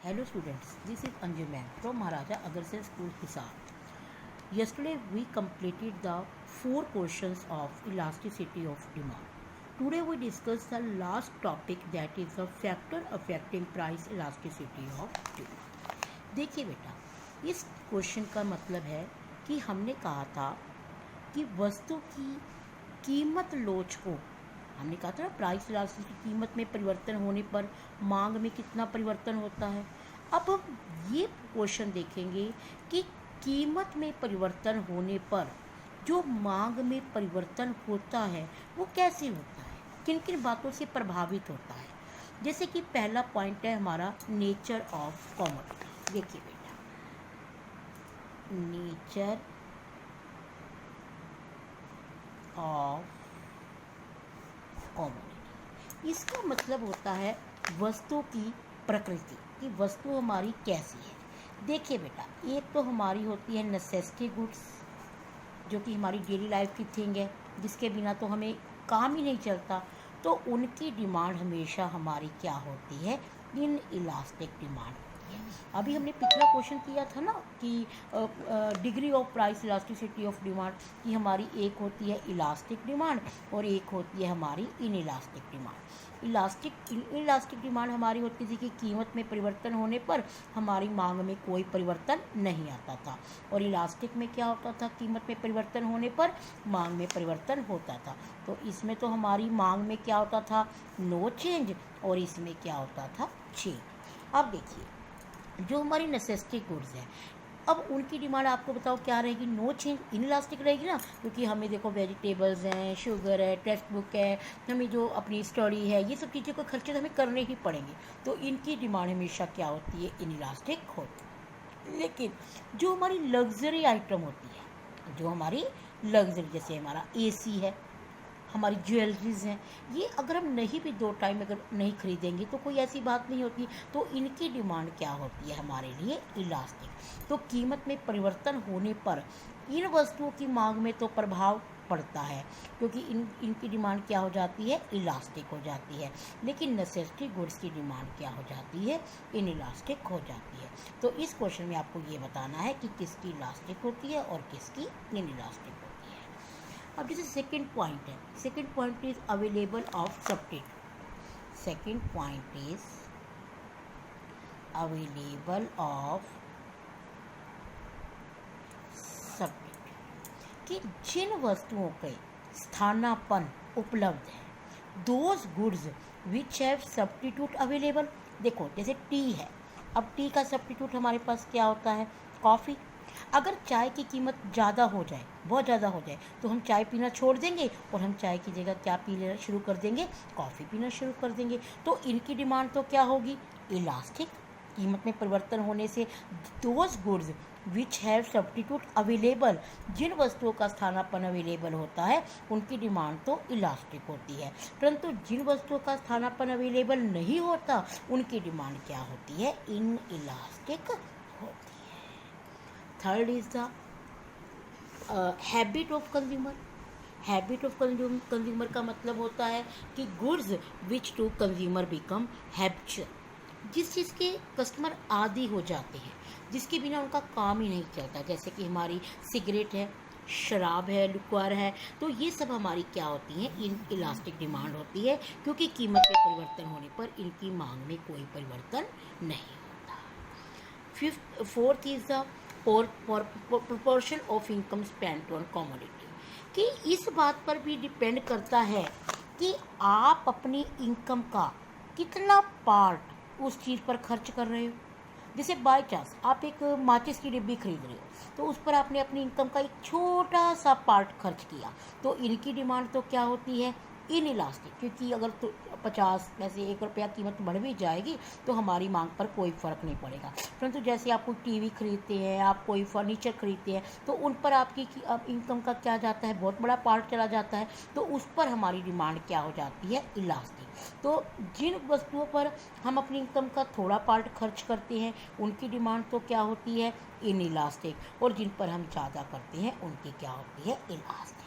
Hello students, this is Anju ma'am from Maharaja Agarsen School, Hisar. Yesterday we completed the 4 questions of elasticity of demand. Today we discuss the last topic, that is the factor affecting price elasticity of demand. देखिए बेटा, इस question का मतलब है कि हमने कहा था कि वस्तु की कीमत लोच को, हमने कहा था ना प्राइस इलास्टिसिटी, कीमत में परिवर्तन होने पर मांग में कितना परिवर्तन होता है। अब हम ये क्वेश्चन देखेंगे कि कीमत में परिवर्तन होने पर जो मांग में परिवर्तन होता है वो कैसे होता है, किन किन बातों से प्रभावित होता है। जैसे कि पहला पॉइंट है हमारा नेचर ऑफ कॉमोडिटी। देखिए बेटा, नेचर ऑफ कॉमोडिटी, इसका मतलब होता है वस्तु की प्रकृति, कि वस्तु हमारी कैसी है। देखिए बेटा, एक तो हमारी होती है नेसेसिटी गुड्स, जो कि हमारी डेली लाइफ की थिंग है, जिसके बिना तो हमें काम ही नहीं चलता। तो उनकी डिमांड हमेशा हमारी क्या होती है, इन इलास्टिक डिमांड होती है। अभी हमने पिछला क्वेश्चन किया था ना कि degree of price elasticity of demand, कि हमारी एक होती है इलास्टिक डिमांड और एक होती है हमारी in elastic demand. Elastic demand हमारी होती थी कि कीमत में परिवर्तन होने पर हमारी मांग में कोई परिवर्तन नहीं आता था, और इलास्टिक में क्या होता था, कीमत में परिवर्तन होने पर मांग में परिवर्तन होता था। तो इसमें तो हमारी मांग में क्या होता था, नो चेंज, और इसमें क्या होता था, चेंज। अब देखिए, जो हमारी नेसेसिटी गुड्स हैं, अब उनकी डिमांड आपको बताओ क्या रहेगी, नो चेंज, इनइलास्टिक रहेगी ना, क्योंकि हमें देखो वेजिटेबल्स हैं, शुगर है, टेक्स्ट बुक है, हमें जो अपनी स्टडी है, ये सब चीज़ों के खर्चे तो हमें करने ही पड़ेंगे। तो इनकी डिमांड हमेशा क्या होती है, इनइलास्टिक होती है। लेकिन जो हमारी लग्जरी आइटम होती है, जो हमारी लग्जरी, जैसे हमारा एसी है, हमारी ज्वेलरीज हैं, ये अगर हम नहीं भी 2 टाइम अगर नहीं खरीदेंगे तो कोई ऐसी बात नहीं होती। तो इनकी डिमांड क्या होती है, हमारे लिए इलास्टिक। तो कीमत में परिवर्तन होने पर इन वस्तुओं की मांग में तो प्रभाव पड़ता है, क्योंकि इनकी डिमांड क्या हो जाती है, इलास्टिक हो जाती है। लेकिन नेसेसिटी गुड्स की डिमांड क्या हो जाती है, इन इलास्टिक हो जाती है। तो इस क्वेश्चन में आपको ये बताना है कि किसकी इलास्टिक होती है और किसकी इन इलास्टिक होती है। अब जैसे सेकेंड पॉइंट है, second point is available of substitute. Second point is available of substitute, कि जिन वस्तुओं के स्थानापन्न उपलब्ध है, those goods which have substitute available. देखो जैसे टी है, अब टी का सब्स्टिट्यूट हमारे पास क्या होता है, कॉफ़ी। अगर चाय की कीमत ज़्यादा हो जाए, बहुत ज़्यादा हो जाए, तो हम चाय पीना छोड़ देंगे और हम चाय की जगह क्या पीना शुरू कर देंगे, कॉफ़ी पीना शुरू कर देंगे। तो इनकी डिमांड तो क्या होगी, इलास्टिक। कीमत में परिवर्तन होने से those goods which have substitute available, जिन वस्तुओं का स्थानापन्न अवेलेबल होता है उनकी डिमांड तो इलास्टिक होती है। परंतु जिन वस्तुओं का स्थानापन्न अवेलेबल नहीं होता उनकी डिमांड क्या होती है, इन इलास्टिक होती है। Third is the habit of consumer. Habit of consumer का मतलब होता है कि goods which to consumer become habitual, जिस चीज़ के कस्टमर आदी हो जाते हैं, जिसके बिना उनका काम ही नहीं चलता। जैसे कि हमारी सिगरेट है, शराब है, लिक्वर है, तो ये सब हमारी क्या होती हैं, इन इलास्टिक डिमांड होती है, क्योंकि कीमत में परिवर्तन होने पर इनकी मांग में कोई परिवर्तन नहीं होता। Fourth is the proportion of income spent on commodity, कि इस बात पर भी डिपेंड करता है कि आप अपनी इनकम का कितना पार्ट उस चीज़ पर खर्च कर रहे हो। जैसे बाय चांस आप एक माचिस की डिब्बी खरीद रहे हो, तो उस पर आपने अपनी इनकम का एक छोटा सा पार्ट खर्च किया, तो इनकी डिमांड तो क्या होती है, इन इलास्टिक, क्योंकि अगर तो 50 पैसे 1 रुपया कीमत बढ़ भी जाएगी तो हमारी मांग पर कोई फ़र्क नहीं पड़ेगा। परंतु जैसे आप कोई टीवी खरीदते हैं, आप कोई फर्नीचर खरीदते हैं, तो उन पर आपकी इनकम का क्या जाता है, बहुत बड़ा पार्ट चला जाता है, तो उस पर हमारी डिमांड क्या हो जाती है, इलास्टिक। तो जिन वस्तुओं पर हम अपनी इनकम का थोड़ा पार्ट खर्च करते हैं उनकी डिमांड तो क्या होती है, इन इलास्टिक, और जिन पर हम ज़्यादा करते हैं उनकी क्या होती है, elastic.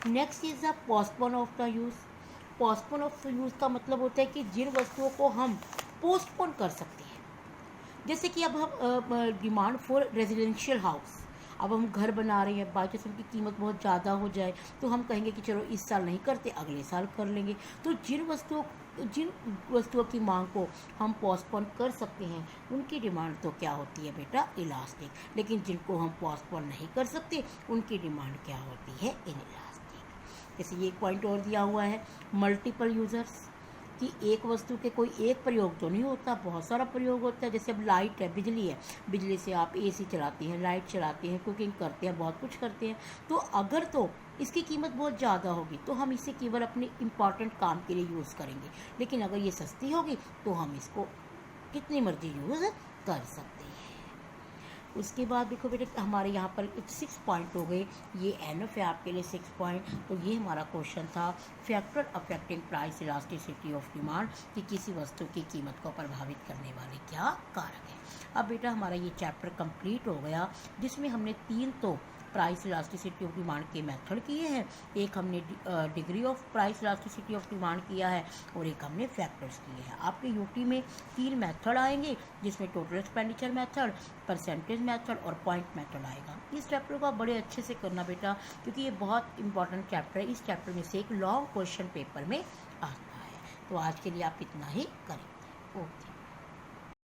Next is the postpone of the use. Postpone of use का मतलब होता है कि जिन वस्तुओं को हम पोस्टपोन कर सकते हैं, जैसे कि अब हम डिमांड फॉर रेजिडेंशियल हाउस, अब हम घर बना रहे हैं, बाई चांस उनकी कीमत बहुत ज़्यादा हो जाए तो हम कहेंगे कि चलो इस साल नहीं करते, अगले साल कर लेंगे। तो जिन वस्तुओं की मांग को हम पोस्टपोन कर सकते हैं उनकी डिमांड तो क्या होती है बेटा, इलास्टिक। लेकिन जिनको हम पोस्टपोन नहीं कर सकते उनकी डिमांड क्या होती है, इनइलास्टिक। जैसे ये पॉइंट और दिया हुआ है, मल्टीपल यूजर्स, कि एक वस्तु के कोई एक प्रयोग तो नहीं होता, बहुत सारा प्रयोग होता है। जैसे अब लाइट है, बिजली है, बिजली से आप एसी चलाते हैं, लाइट चलाते हैं, कुकिंग करते हैं, बहुत कुछ करते हैं। तो अगर तो इसकी कीमत बहुत ज़्यादा होगी तो हम इसे केवल अपने इम्पॉर्टेंट काम के लिए यूज़ करेंगे, लेकिन अगर ये सस्ती होगी तो हम इसको कितनी मर्जी यूज़ कर सकते हैं। उसके बाद देखो बेटा हमारे यहाँ पर 6 पॉइंट हो गए, ये एनफ है आपके लिए 6 पॉइंट। तो ये हमारा क्वेश्चन था, factor affecting price elasticity of demand, कि किसी वस्तु की कीमत को प्रभावित करने वाले क्या कारक हैं। अब बेटा हमारा ये चैप्टर कंप्लीट हो गया, जिसमें हमने 3 तो प्राइस इलास्टिसिटी ऑफ डिमांड के मेथड किए हैं, एक हमने degree of price elasticity of demand किया है, और एक हमने फैक्टर्स किए हैं। आपके यूटी में 3 मेथड आएंगे, जिसमें total expenditure method, percentage method और पॉइंट मेथड आएगा। इस चैप्टर को आप बड़े अच्छे से करना बेटा, क्योंकि ये बहुत इंपॉर्टेंट चैप्टर है। इस चैप्टर में से एक लॉन्ग क्वेश्चन पेपर में आता है। तो आज के लिए आप इतना ही करें। ओके।